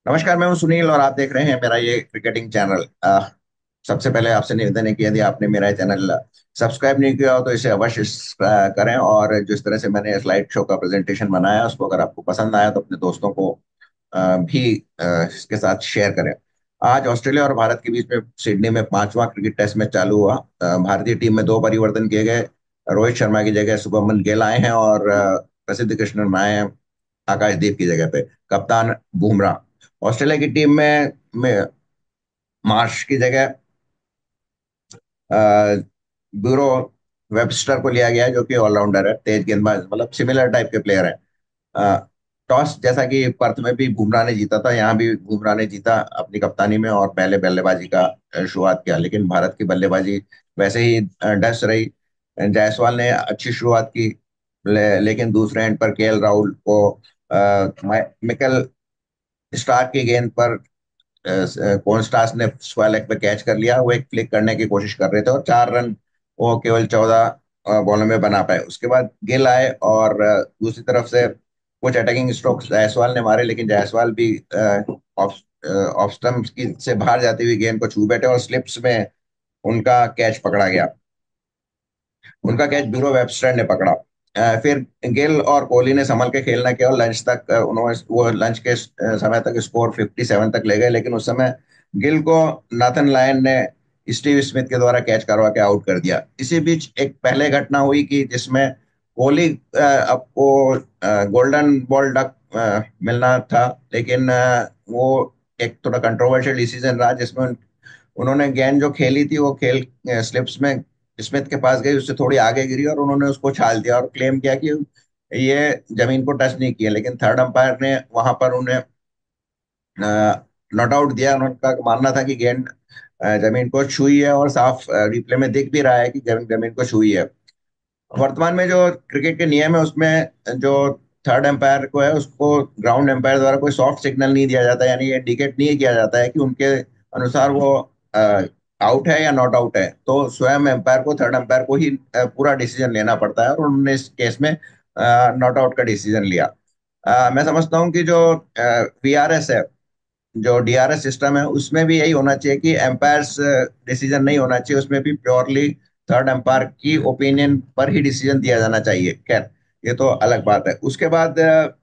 नमस्कार, मैं हूं सुनील और आप देख रहे हैं मेरा ये क्रिकेटिंग चैनल। सबसे पहले आपसे निवेदन है कि यदि आपने मेरा चैनल सब्सक्राइब नहीं किया हो तो इसे अवश्य करें, और जिस तरह से मैंने स्लाइड शो का प्रेजेंटेशन बनाया उसको अगर आपको पसंद आया तो अपने दोस्तों को भी इसके साथ शेयर करें। आज ऑस्ट्रेलिया और भारत के बीच में सिडनी में पांचवां क्रिकेट टेस्ट मैच चालू हुआ। भारतीय टीम में दो परिवर्तन किए गए। रोहित शर्मा की जगह शुभमन गिल आए हैं और प्रसिद्ध कृष्णन आए हैं आकाशदीप की जगह पे। कप्तान बुमराह। ऑस्ट्रेलिया की टीम में मार्श की जगह ब्यूरो वेबस्टर को लिया गया है, जो कि ऑलराउंडर है, तेज गेंदबाज, मतलब सिमिलर टाइप के प्लेयर हैं। टॉस जैसा कि पर्थ में भी बुमराह ने जीता था, यहाँ भी बुमराह ने जीता अपनी कप्तानी में और पहले बल्लेबाजी का शुरुआत किया, लेकिन भारत की बल्लेबाजी वैसे ही डस रही। जायसवाल ने अच्छी शुरुआत की, लेकिन दूसरे एंड पर केएल राहुल को मिकेल स्टार्क की गेंद पर कॉन्स्टास ने स्क्वायर लेग पे कैच कर लिया। वो एक फ्लिक करने की कोशिश कर रहे थे और 4 रन वो केवल 14 बॉलों में बना पाए। उसके बाद गिल आए और दूसरी तरफ से कुछ अटैकिंग स्ट्रोक्स जायसवाल ने मारे, लेकिन जायसवाल भी ऑफ ऑफ स्टंप की से बाहर जाती हुई गेंद को छू बैठे और स्लिप्स में उनका कैच पकड़ा गया। उनका कैच ध्रुव वेबस्टर ने पकड़ा। फिर गिल और कोहली ने संभल के खेलना किया और लंच तक उन्होंने वो लंच के समय तक स्कोर 57 तक ले गए, लेकिन उस समय गिल को नाथन लायन ने स्टीव स्मिथ के द्वारा कैच करवा के आउट कर दिया। इसी बीच एक पहले घटना हुई कि जिसमें कोहली आपको गोल्डन बॉल डक मिलना था, लेकिन वो एक थोड़ा कंट्रोवर्शियल डिसीजन रहा, जिसमें उन्होंने गेंद जो खेली थी वो खेल स्लिप्स में स्मिथ के पास गई, उससे थोड़ी आगे गिरी और उन्होंने उसको छाल दिया और क्लेम किया कि ये जमीन को टच नहीं किया, लेकिन थर्ड अंपायर ने वहां पर उन्हें नॉट आउट दिया। उनका मानना था कि गेंद जमीन को छुई है और साफ रिप्ले में दिख भी रहा है कि जमीन को छुई है। वर्तमान में जो क्रिकेट के नियम है उसमें जो थर्ड एम्पायर को है उसको ग्राउंड एम्पायर द्वारा कोई सॉफ्ट सिग्नल नहीं दिया जाता, यानी ये इंडिकेट नहीं किया जाता है कि उनके अनुसार वो आउट है या नॉट आउट है। तो स्वयं एम्पायर को, थर्ड एम्पायर को ही पूरा डिसीजन लेना पड़ता है, और उन्होंने इस केस में नॉट आउट का डिसीजन लिया। मैं समझता हूँ कि जो वीआरएस है, जो डीआरएस सिस्टम है, उसमें भी यही होना चाहिए कि एम्पायर्स डिसीजन नहीं होना चाहिए, उसमें भी प्योरली थर्ड एम्पायर की ओपिनियन पर ही डिसीजन दिया जाना चाहिए। खैर, ये तो अलग बात है। उसके बाद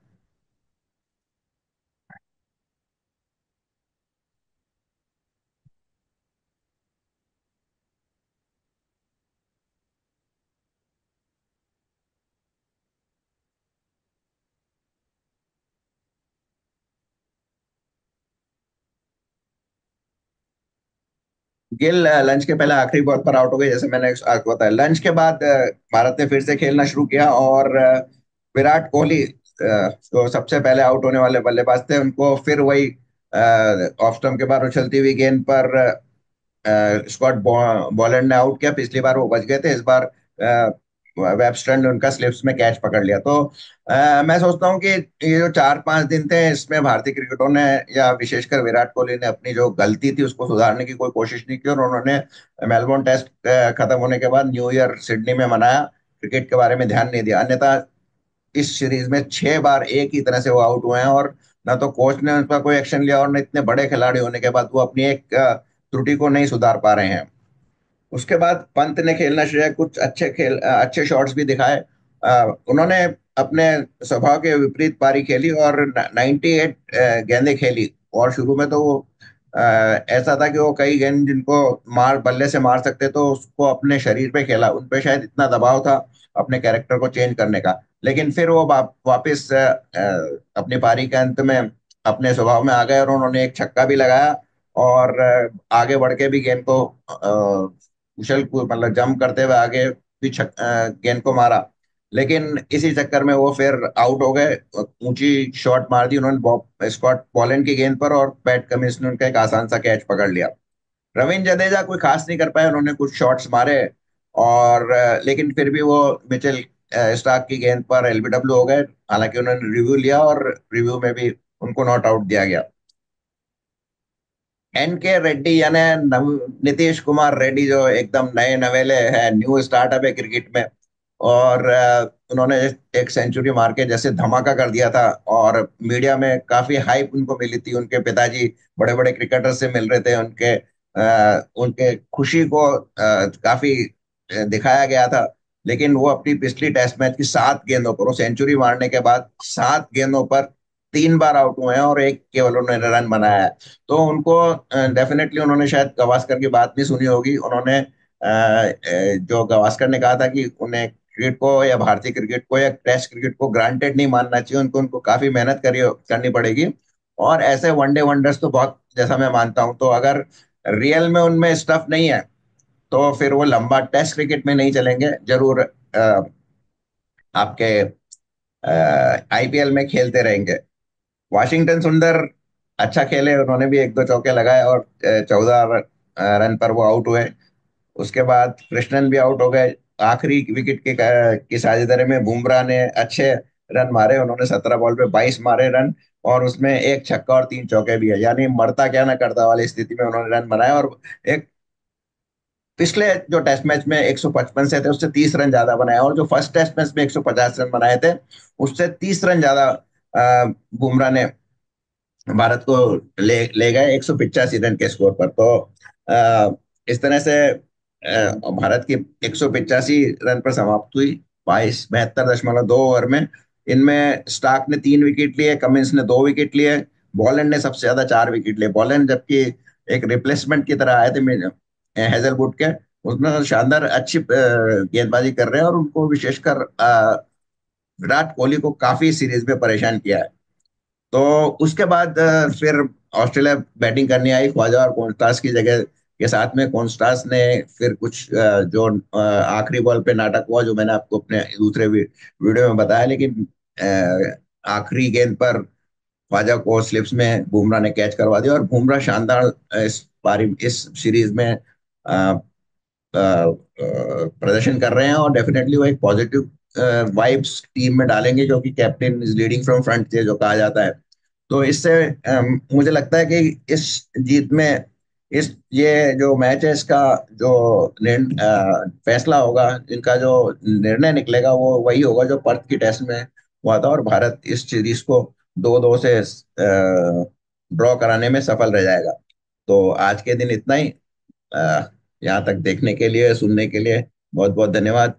गिल लंच के पहले आखिरी बॉल पर आउट हो गए, जैसे मैंने आपको बताया। लंच के बाद भारत ने फिर से खेलना शुरू किया और विराट कोहली जो सबसे पहले आउट होने वाले बल्लेबाज थे, उनको फिर वही ऑफ स्टंप के बाद उछलती हुई गेंद पर स्कॉट बॉलैंड ने आउट किया। पिछली बार वो बच गए थे, इस बार वेबस्टर ने उनका स्लिप्स में कैच पकड़ लिया। तो मैं सोचता हूँ कि ये जो 4-5 दिन थे, इसमें भारतीय क्रिकेटरों ने या विशेषकर विराट कोहली ने अपनी जो गलती थी उसको सुधारने की कोई कोशिश नहीं की, और उन्होंने मेलबोर्न टेस्ट खत्म होने के बाद न्यू ईयर सिडनी में मनाया, क्रिकेट के बारे में ध्यान नहीं दिया। अन्यथा इस सीरीज में 6 बार एक ही तरह से वो आउट हुए हैं, और ना तो कोच ने उन पर कोई एक्शन लिया और न इतने बड़े खिलाड़ी होने के बाद वो अपनी एक त्रुटि को नहीं सुधार पा रहे हैं। उसके बाद पंत ने खेलना शुरू किया, कुछ अच्छे शॉट्स भी दिखाए। उन्होंने अपने स्वभाव के विपरीत पारी खेली और 98 गेंदें खेली। और शुरू में तो वो ऐसा था कि वो कई गेंद जिनको मार बल्ले से मार सकते तो उसको अपने शरीर पे खेला, उन पे शायद इतना दबाव था अपने कैरेक्टर को चेंज करने का। लेकिन फिर वो वापस अपनी पारी के अंत में अपने स्वभाव में आ गए और उन्होंने एक छक्का भी लगाया और आगे बढ़ के भी गेंद को मतलब जंप करते हुए आगे भी गेंद को मारा। लेकिन इसी चक्कर में वो फिर आउट हो गए। ऊंची शॉट मार दी उन्होंने स्कॉट बॉलैंड की गेंद पर, और पैट कमिंस ने उनका एक आसान सा कैच पकड़ लिया। रविंद्र जडेजा कोई खास नहीं कर पाए, उन्होंने कुछ शॉट्स मारे और लेकिन फिर भी वो मिचेल स्टार्क की गेंद पर एलबीडब्ल्यू हो गए। हालांकि उन्होंने रिव्यू लिया और रिव्यू में भी उनको नॉट आउट दिया गया। एन के रेड्डी यानी नीतीश कुमार रेड्डी, जो एकदम नए नवेले हैं, न्यू स्टार्टअप है क्रिकेट में, और उन्होंने एक सेंचुरी मार के जैसे धमाका कर दिया था, और मीडिया में काफी हाइप उनको मिली थी। उनके पिताजी बड़े बड़े क्रिकेटर से मिल रहे थे, उनके खुशी को काफी दिखाया गया था। लेकिन वो अपनी पिछली टेस्ट मैच की 7 गेंदों पर, वो सेंचुरी मारने के बाद 7 गेंदों पर 3 बार आउट हुए हैं और एक केवल उन्होंने रन बनाया है। तो उनको डेफिनेटली, उन्होंने शायद गावस्कर की बात नहीं सुनी होगी। उन्होंने जो गावस्कर ने कहा था कि उन्हें क्रिकेट को या भारतीय क्रिकेट को या टेस्ट क्रिकेट को ग्रांटेड नहीं मानना चाहिए, उनको उनको काफी मेहनत करनी पड़ेगी। और ऐसे वनडे वंडर्स तो बहुत, जैसा मैं मानता हूं, तो अगर रियल में उनमें स्टफ नहीं है तो फिर वो लंबा टेस्ट क्रिकेट में नहीं चलेंगे। जरूर आपके आईपीएल में खेलते रहेंगे। वाशिंगटन सुंदर अच्छा खेले, उन्होंने भी एक दो चौके लगाए और 14 रन पर वो आउट हुए। उसके बाद कृष्णन भी आउट हो गए। आखिरी विकेट की साझेदारी में बुमराह ने अच्छे रन मारे, उन्होंने 17 बॉल पे 22 मारे रन, और उसमें एक छक्का और 3 चौके भी है, यानी मरता क्या ना करता वाली स्थिति में उन्होंने रन बनाए। और एक पिछले जो टेस्ट मैच में 155 से थे उससे 30 रन ज्यादा बनाए, और जो फर्स्ट टेस्ट मैच में 150 रन बनाए थे उससे 30 रन ज्यादा बुमराह ने भारत को ले गए 185 रन के स्कोर पर। तो इस तरह से भारत की 185 रन पर समाप्त हुई 72.दो ओवर में। इनमें स्टार्क ने 3 विकेट लिए, कमिंस ने 2 विकेट लिए, बॉलैंड ने सबसे ज्यादा 4 विकेट लिए। बॉलैंड जबकि एक रिप्लेसमेंट की तरह आए थे हेजलवुड के, उसमें शानदार अच्छी गेंदबाजी कर रहे हैं, और उनको विशेषकर विराट कोहली को काफी सीरीज में परेशान किया है। तो उसके बाद फिर ऑस्ट्रेलिया बैटिंग करने आई ख्वाजा और कॉन्स्टास की जगह के साथ में। कॉन्स्टास ने फिर कुछ जो आखिरी बॉल पे नाटक हुआ, जो मैंने आपको अपने दूसरे वीडियो में बताया, लेकिन आखिरी गेंद पर ख्वाजा को स्लिप्स में बुमराह ने कैच करवा दिया, और बुमराह शानदार इस पारी इस सीरीज में प्रदर्शन कर रहे हैं। और डेफिनेटली वो एक पॉजिटिव वाइब्स टीम में डालेंगे, क्योंकि captain is leading from front से जो कहा जाता है। तो इससे मुझे लगता है कि इस जीत में, इस ये जो मैच है इसका जो फैसला होगा, इनका जो निर्णय निकलेगा, वो वही होगा जो पर्थ की टेस्ट में हुआ था, और भारत इस सीरीज को 2-2 से ड्रॉ कराने में सफल रह जाएगा। तो आज के दिन इतना ही। यहाँ तक देखने के लिए, सुनने के लिए बहुत बहुत धन्यवाद।